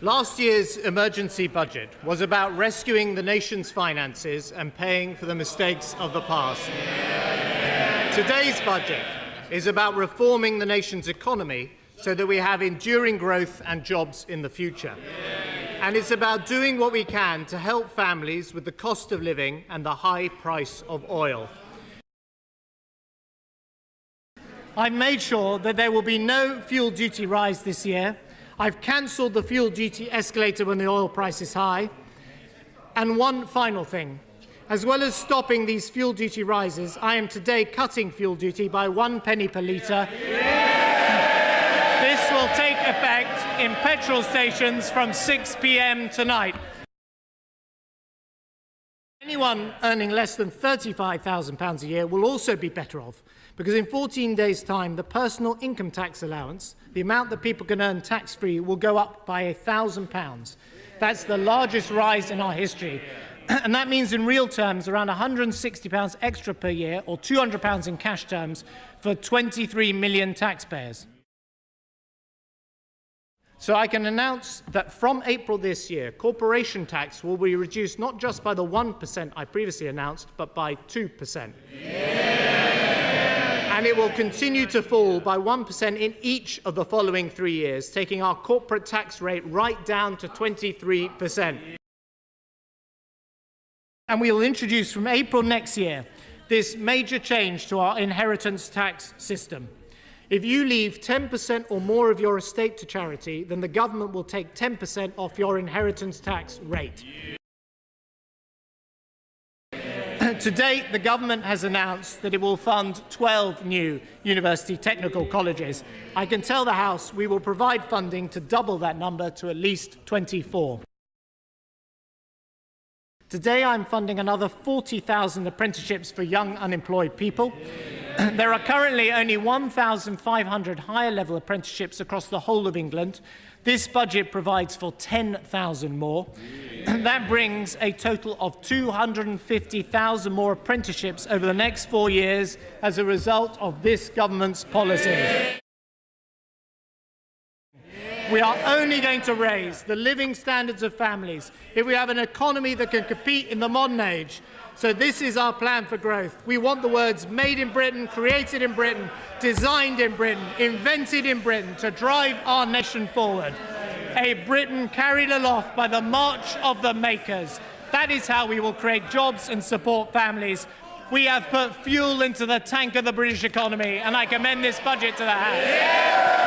Last year's emergency budget was about rescuing the nation's finances and paying for the mistakes of the past. Today's budget is about reforming the nation's economy so that we have enduring growth and jobs in the future. And it's about doing what we can to help families with the cost of living and the high price of oil. I've made sure that there will be no fuel duty rise this year. I've cancelled the fuel duty escalator when the oil price is high. And one final thing. As well as stopping these fuel duty rises, I am today cutting fuel duty by 1 penny per litre. This will take effect in petrol stations from 6 p.m. tonight. Anyone earning less than £35,000 a year will also be better off, because in 14 days' time, the personal income tax allowance, the amount that people can earn tax-free, will go up by £1,000. That's the largest rise in our history. And that means, in real terms, around £160 extra per year, or £200 in cash terms, for 23 million taxpayers. So I can announce that from April this year, corporation tax will be reduced not just by the 1% I previously announced, but by 2%. And it will continue to fall by 1% in each of the following 3 years, taking our corporate tax rate right down to 23%. And we will introduce from April next year this major change to our inheritance tax system. If you leave 10% or more of your estate to charity, then the government will take 10% off your inheritance tax rate. To date, the government has announced that it will fund 12 new university technical colleges. I can tell the House we will provide funding to double that number to at least 24. Today, I'm funding another 40,000 apprenticeships for young unemployed people. There are currently only 1,500 higher-level apprenticeships across the whole of England. This budget provides for 10,000 more. That brings a total of 250,000 more apprenticeships over the next 4 years as a result of this government's policy. We are only going to raise the living standards of families if we have an economy that can compete in the modern age. So this is our plan for growth. We want the words made in Britain, created in Britain, designed in Britain, invented in Britain to drive our nation forward. A Britain carried aloft by the march of the makers. That is how we will create jobs and support families. We have put fuel into the tank of the British economy, and I commend this budget to the House.